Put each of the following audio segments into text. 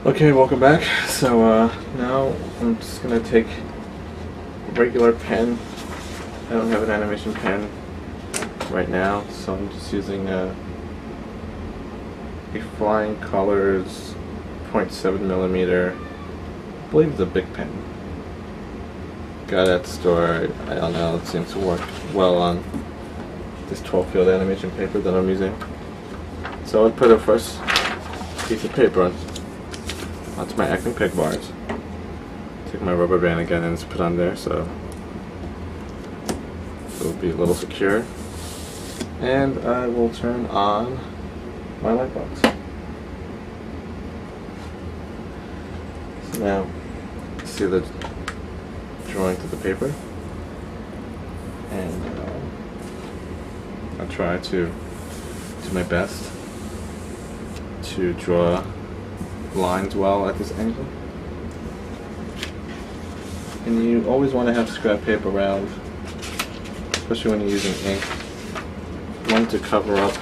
Okay, welcome back. So now I'm just gonna take a regular pen. I don't have an animation pen right now, so I'm just using a Flying Colors 0.7 millimeter. I believe it's a big pen. Got at the store. I don't know. It seems to work well on this 12 field animation paper that I'm using. So I'll put a first piece of paper onto my acting peg bars. Take my rubber band again and just put on there so it'll be a little secure. And I will turn on my light box. So now, see the drawing to the paper, and I'll try to do my best to draw lines well at this angle. And you always want to have scrap paper around, especially when you're using ink. One, to cover up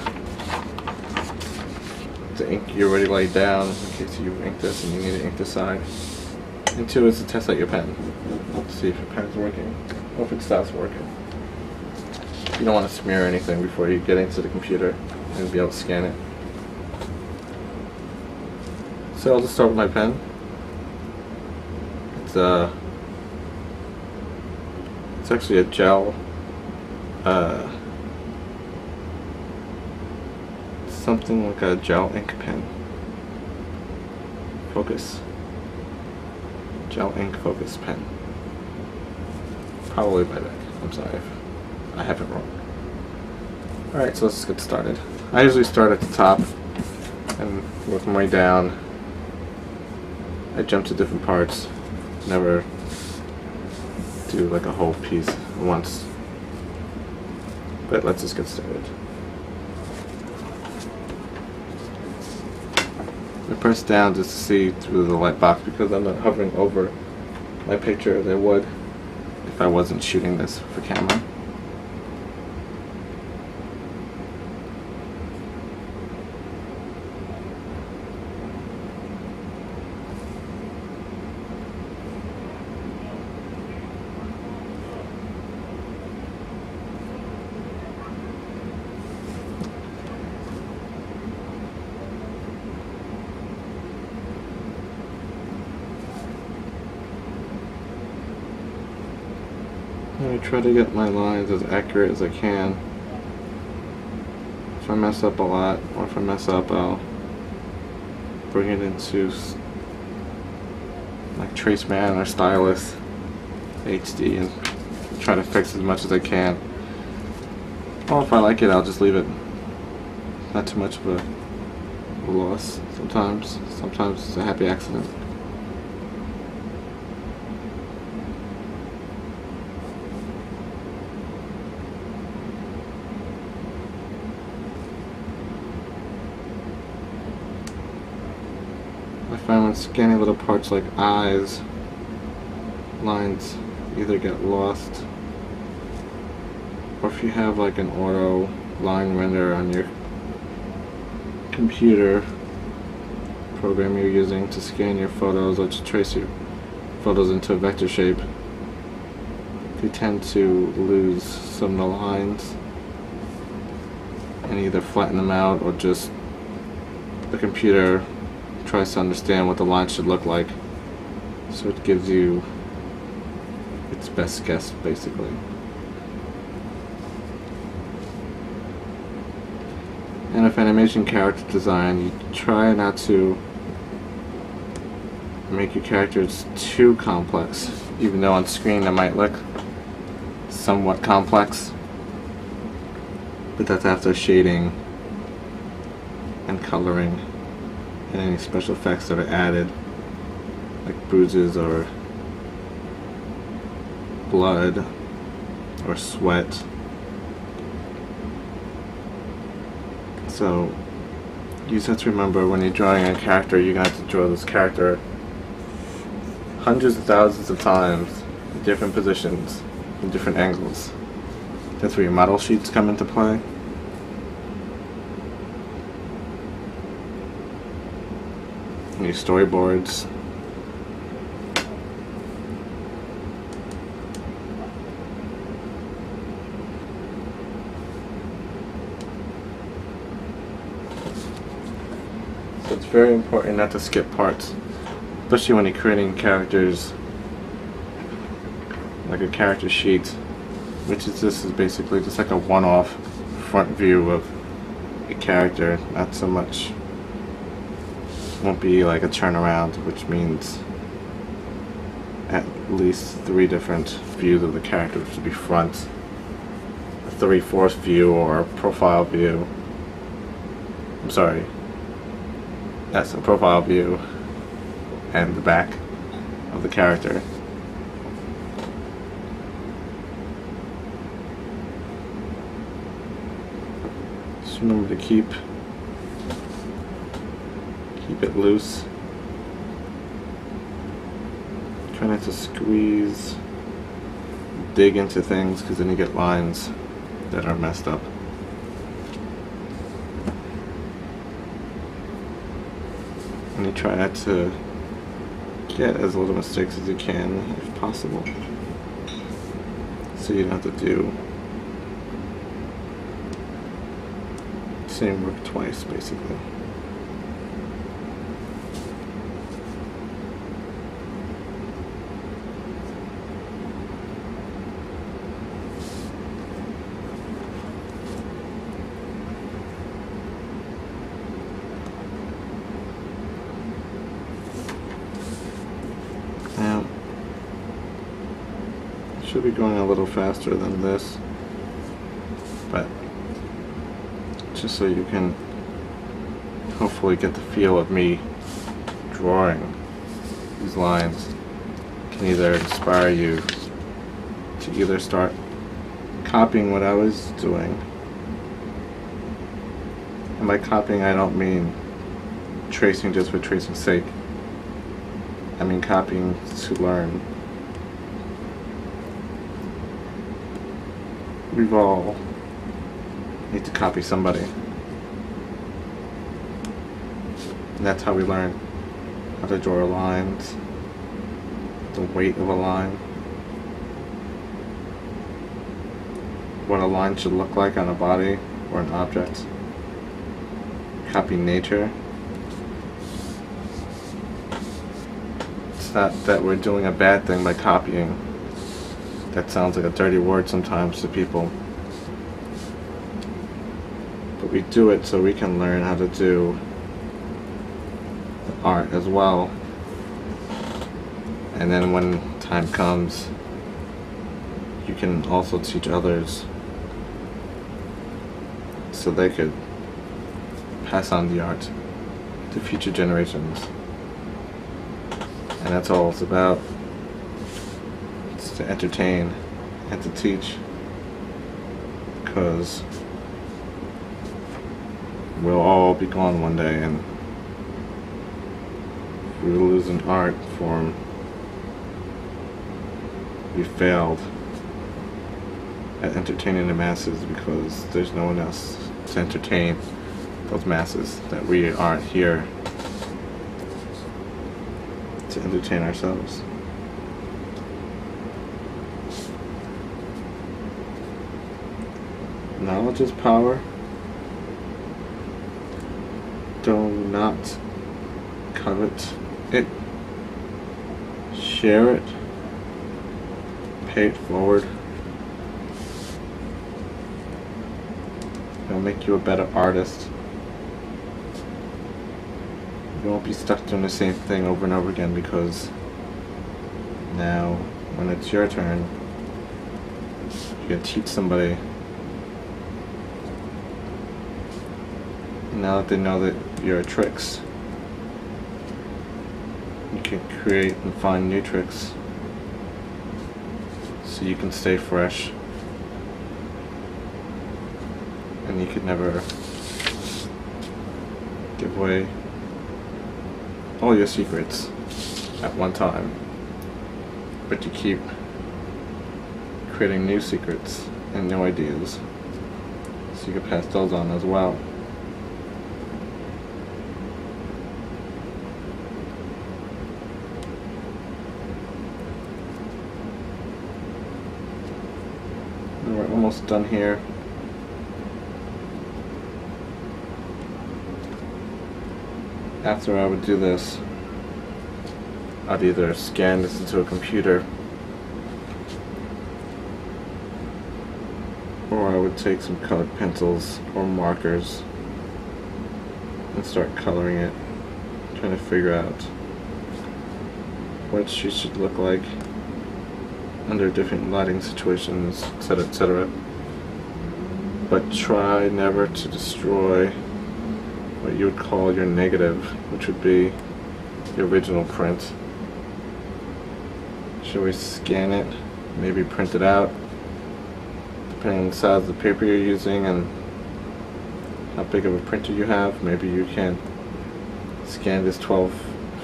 the ink you already laid down in case you ink this and you need to ink this side. And two is to test out your pen to see if your pen is working or if it stops working. You don't want to smear anything before you get into the computer and be able to scan it. So I'll just start with my pen. It's actually a gel, something like a gel ink pen. Focus. Gel ink focus pen. Probably by Beck. I'm sorry if I have it wrong. Alright, so let's get started. I usually start at the top and work my way down. I jump to different parts, never do like a whole piece at once. But let's just get started. I press down just to see through the light box because I'm not hovering over my picture as I would if I wasn't shooting this for camera. I try to get my lines as accurate as I can. If I mess up a lot, or if I mess up, I'll bring it into like Traceman or Stylus HD and try to fix as much as I can. Or if I like it, I'll just leave it. Not too much of a loss sometimes. Sometimes it's a happy accident. I find when scanning little parts like eyes, lines either get lost, or if you have like an auto line render on your computer program you're using to scan your photos or to trace your photos into a vector shape, you tend to lose some of the lines and either flatten them out or just the computer tries to understand what the line should look like, so it gives you its best guess basically. And if animation character design, you try not to make your characters too complex, even though on screen they might look somewhat complex, but that's after shading and coloring and any special effects that are added, like bruises or blood or sweat. So you just have to remember when you're drawing a character, you're going to have to draw this character hundreds of thousands of times in different positions, in different angles. That's where your model sheets come into play. new storyboards. So it's very important not to skip parts, especially when you're creating characters, like a character sheet, which is this is basically just like a one-off front view of a character, not so much, won't be like a turnaround, which means at least 3 different views of the character, which would be front, a 3/4 view, or a profile view. I'm sorry, that's a profile view, and the back of the character. Just remember to keep it loose. Try not to squeeze, dig into things, because then you get lines that are messed up. And you try not to get as little mistakes as you can, if possible, so you don't have to do the same work twice, basically. Now, I should be going a little faster than this, but just so you can hopefully get the feel of me drawing these lines, can either inspire you to either start copying what I was doing, and by copying I don't mean tracing just for tracing's sake. I mean copying to learn. We've all need to copy somebody. And that's how we learn how to draw lines, the weight of a line, what a line should look like on a body or an object. Copy nature. It's not that we're doing a bad thing by copying. That sounds like a dirty word sometimes to people. But we do it so we can learn how to do art as well. And then when time comes, you can also teach others so they could pass on the art to future generations. And that's all it's about. It's to entertain and to teach, because we'll all be gone one day, and we lose an art form. We failed at entertaining the masses because there's no one else to entertain those masses, that we aren't here to entertain ourselves. Knowledge is power. Do not covet it. Share it. Pay it forward. It'll make you a better artist. You won't be stuck doing the same thing over and over again, because now when it's your turn, you can teach somebody. Now that they know that your tricks, you can create and find new tricks so you can stay fresh, and you could never give away all your secrets at one time, but you keep creating new secrets and new ideas so you can pass those on as well. almost done here. After I would do this, I'd either scan this into a computer, or I would take some colored pencils or markers and start coloring it, trying to figure out what she should look like under different lighting situations, etc., etc. But try never to destroy what you would call your negative, which would be the original print. Should we scan it, maybe print it out, depending on the size of the paper you're using and how big of a printer you have. Maybe you can scan this 12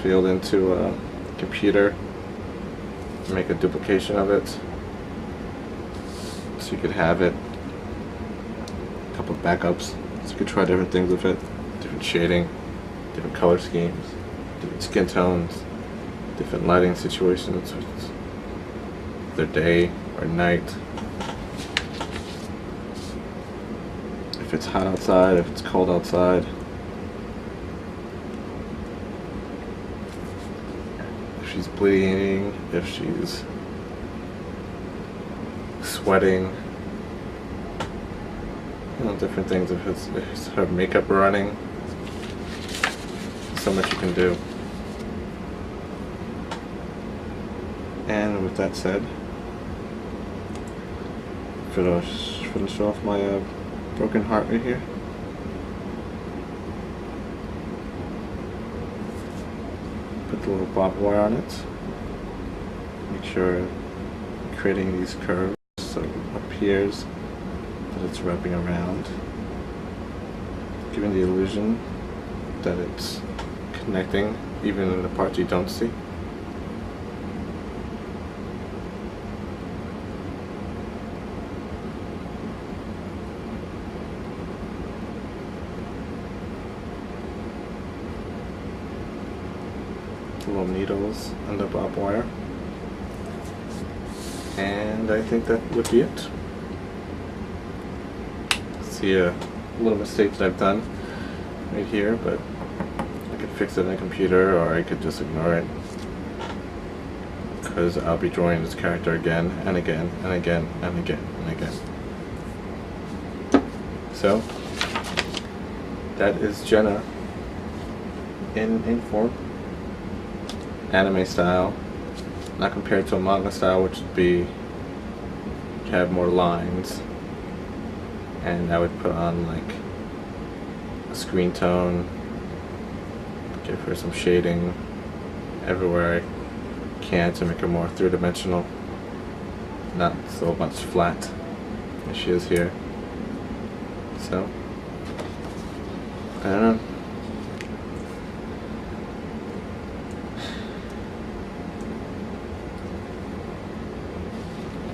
field into a computer, make a duplication of it, so you could have it, a couple of backups, so you could try different things with it, different shading, different color schemes, different skin tones, different lighting situations, either day or night. If it's hot outside, if it's cold outside. If she's bleeding, if she's sweating. You know, different things. If it's her makeup running. So much you can do. And with that said, finish off my broken heart right here. Put the little barbed wire on it. Make sure creating these curves so it appears that it's wrapping around, giving the illusion that it's connecting even in the parts you don't see. Little needles and the barbed wire, and I think that would be it. See a little mistake that I've done right here, but I could fix it in a computer, or I could just ignore it, because I'll be drawing this character again and again and again and again and again. So that is Jenna in form. Anime style, not compared to a manga style, which would be have more lines, and I would put on like a screen tone, give her some shading everywhere I can to make her more three-dimensional, not so much flat as she is here. So I don't know.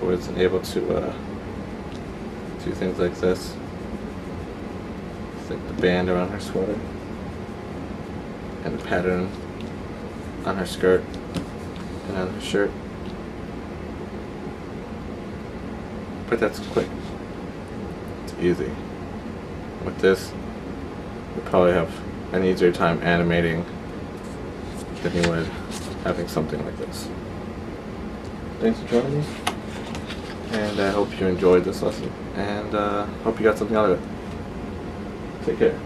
Wasn't able to do things like this. It's like the band around her sweater and the pattern on her skirt and on her shirt. But that's quick. It's easy. With this, you'll probably have an easier time animating than you would having something like this. Thanks for joining me. And I hope you enjoyed this lesson, and hope you got something out of it. Take care.